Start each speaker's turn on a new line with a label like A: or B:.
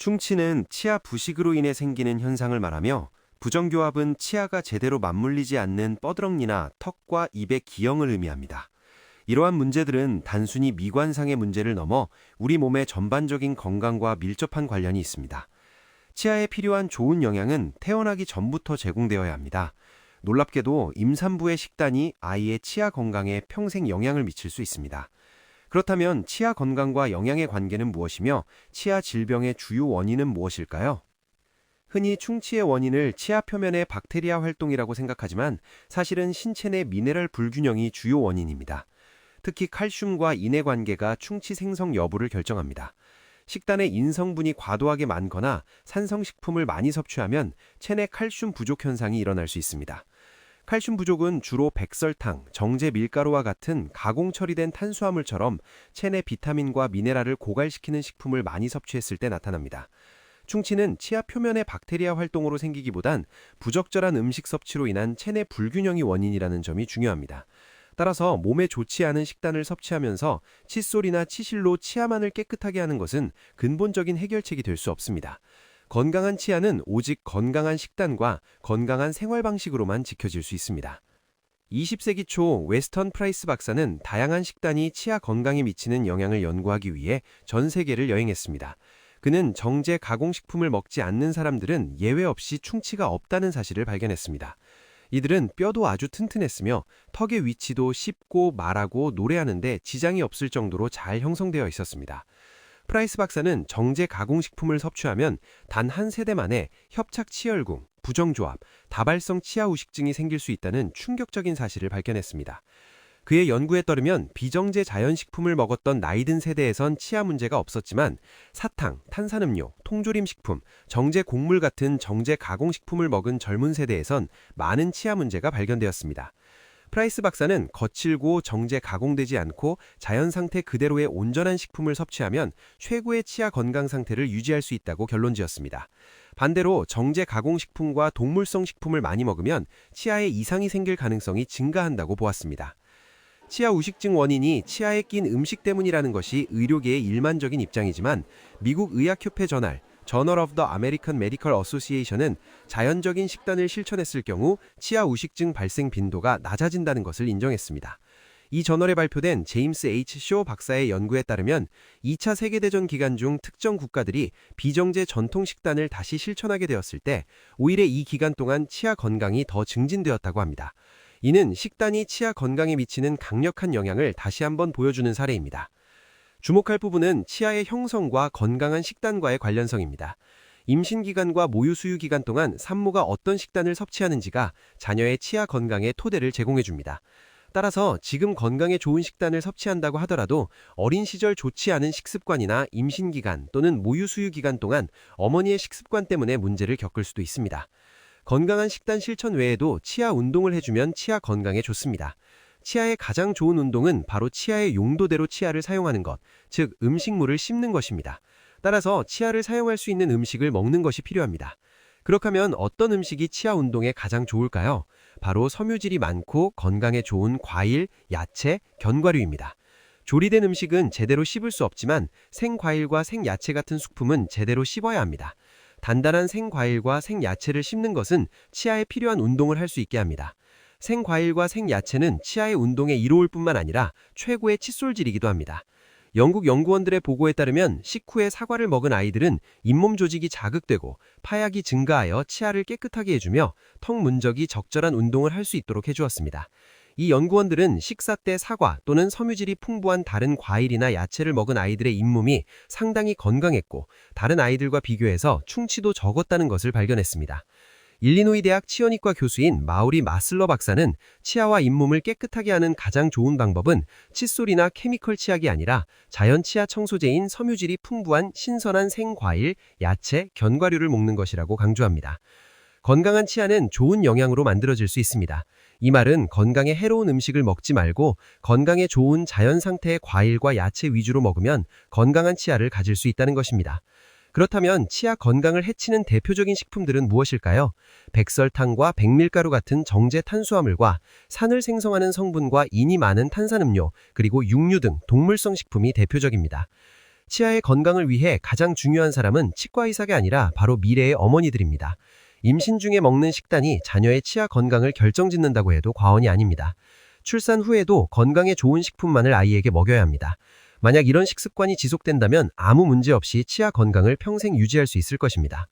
A: 충치는 치아 부식으로 인해 생기는 현상을 말하며 부정교합은 치아가 제대로 맞물리지 않는 뻐드렁니나 턱과 입의 기형을 의미합니다. 이러한 문제들은 단순히 미관상의 문제를 넘어 우리 몸의 전반적인 건강과 밀접한 관련이 있습니다. 치아에 필요한 좋은 영양은 태어나기 전부터 제공되어야 합니다. 놀랍게도 임산부의 식단이 아이의 치아 건강에 평생 영향을 미칠 수 있습니다. 그렇다면 치아 건강과 영양의 관계는 무엇이며 치아 질병의 주요 원인은 무엇일까요? 흔히 충치의 원인을 치아 표면의 박테리아 활동이라고 생각하지만 사실은 신체 내 미네랄 불균형이 주요 원인입니다. 특히 칼슘과 인의 관계가 충치 생성 여부를 결정합니다. 식단에 인성분이 과도하게 많거나 산성식품을 많이 섭취하면 체내 칼슘 부족 현상이 일어날 수 있습니다. 칼슘 부족은 주로 백설탕, 정제 밀가루와 같은 가공 처리된 탄수화물처럼 체내 비타민과 미네랄을 고갈시키는 식품을 많이 섭취했을 때 나타납니다. 충치는 치아 표면의 박테리아 활동으로 생기기보단 부적절한 음식 섭취로 인한 체내 불균형이 원인이라는 점이 중요합니다. 따라서 몸에 좋지 않은 식단을 섭취하면서 칫솔이나 치실로 치아만을 깨끗하게 하는 것은 근본적인 해결책이 될 수 없습니다. 건강한 치아는 오직 건강한 식단과 건강한 생활 방식으로만 지켜질 수 있습니다. 20세기 초 웨스턴 프라이스 박사는 다양한 식단이 치아 건강에 미치는 영향을 연구하기 위해 전 세계를 여행했습니다. 그는 정제 가공식품을 먹지 않는 사람들은 예외 없이 충치가 없다는 사실을 발견했습니다. 이들은 뼈도 아주 튼튼했으며 턱의 위치도 씹고 말하고 노래하는데 지장이 없을 정도로 잘 형성되어 있었습니다. 프라이스 박사는 정제 가공식품을 섭취하면 단 한 세대 만에 협착 치열궁, 부정조합, 다발성 치아 우식증이 생길 수 있다는 충격적인 사실을 밝혀냈습니다. 그의 연구에 따르면 비정제 자연식품을 먹었던 나이든 세대에선 치아 문제가 없었지만 사탕, 탄산음료, 통조림 식품, 정제 곡물 같은 정제 가공식품을 먹은 젊은 세대에선 많은 치아 문제가 발견되었습니다. 프라이스 박사는 거칠고 정제 가공되지 않고 자연 상태 그대로의 온전한 식품을 섭취하면 최고의 치아 건강 상태를 유지할 수 있다고 결론지었습니다. 반대로 정제 가공식품과 동물성 식품을 많이 먹으면 치아에 이상이 생길 가능성이 증가한다고 보았습니다. 치아 우식증 원인이 치아에 낀 음식 때문이라는 것이 의료계의 일반적인 입장이지만 미국 의학협회 저널 오브 더 아메리칸 메디컬 어소시에이션은 자연적인 식단을 실천했을 경우 치아 우식증 발생 빈도가 낮아진다는 것을 인정했습니다. 이 저널에 발표된 제임스 H. 쇼 박사의 연구에 따르면 2차 세계대전 기간 중 특정 국가들이 비정제 전통 식단을 다시 실천하게 되었을 때 오히려 이 기간 동안 치아 건강이 더 증진되었다고 합니다. 이는 식단이 치아 건강에 미치는 강력한 영향을 다시 한번 보여주는 사례입니다. 주목할 부분은 치아의 형성과 건강한 식단과의 관련성입니다. 임신기간과 모유수유 기간 동안 산모가 어떤 식단을 섭취하는지가 자녀의 치아 건강의 토대를 제공해줍니다. 따라서 지금 건강에 좋은 식단을 섭취한다고 하더라도 어린 시절 좋지 않은 식습관이나 임신기간 또는 모유수유 기간 동안 어머니의 식습관 때문에 문제를 겪을 수도 있습니다. 건강한 식단 실천 외에도 치아 운동을 해주면 치아 건강에 좋습니다. 치아의 가장 좋은 운동은 바로 치아의 용도대로 치아를 사용하는 것, 즉 음식물을 씹는 것입니다. 따라서 치아를 사용할 수 있는 음식을 먹는 것이 필요합니다. 그렇다면 어떤 음식이 치아 운동에 가장 좋을까요? 바로 섬유질이 많고 건강에 좋은 과일, 야채, 견과류입니다. 조리된 음식은 제대로 씹을 수 없지만 생과일과 생야채 같은 식품은 제대로 씹어야 합니다. 단단한 생과일과 생야채를 씹는 것은 치아에 필요한 운동을 할 수 있게 합니다. 생과일과 생야채는 치아의 운동에 이로울 뿐만 아니라 최고의 칫솔질이기도 합니다. 영국 연구원들의 보고에 따르면 식후에 사과를 먹은 아이들은 잇몸 조직이 자극되고 파약이 증가하여 치아를 깨끗하게 해주며 턱 문적이 적절한 운동을 할 수 있도록 해주었습니다. 이 연구원들은 식사 때 사과 또는 섬유질이 풍부한 다른 과일이나 야채를 먹은 아이들의 잇몸이 상당히 건강했고 다른 아이들과 비교해서 충치도 적었다는 것을 발견했습니다. 일리노이 대학 치어니과 교수인 마우리 마슬러 박사는 치아와 잇몸을 깨끗하게 하는 가장 좋은 방법은 칫솔이나 케미컬 치약이 아니라 자연 치아 청소제인 섬유질이 풍부한 신선한 생과일, 야채, 견과류를 먹는 것이라고 강조합니다. 건강한 치아는 좋은 영양으로 만들어질 수 있습니다. 이 말은 건강에 해로운 음식을 먹지 말고 건강에 좋은 자연 상태의 과일과 야채 위주로 먹으면 건강한 치아를 가질 수 있다는 것입니다. 그렇다면 치아 건강을 해치는 대표적인 식품들은 무엇일까요? 백설탕과 백밀가루 같은 정제 탄수화물과 산을 생성하는 성분과 인이 많은 탄산음료, 그리고 육류 등 동물성 식품이 대표적입니다.
B: 치아의 건강을 위해 가장 중요한 사람은 치과 의사가 아니라 바로 미래의 어머니들입니다. 임신 중에 먹는 식단이 자녀의 치아 건강을 결정짓는다고 해도 과언이 아닙니다. 출산 후에도 건강에 좋은 식품만을 아이에게 먹여야 합니다. 만약 이런 식습관이 지속된다면 아무 문제 없이 치아 건강을 평생 유지할 수 있을 것입니다.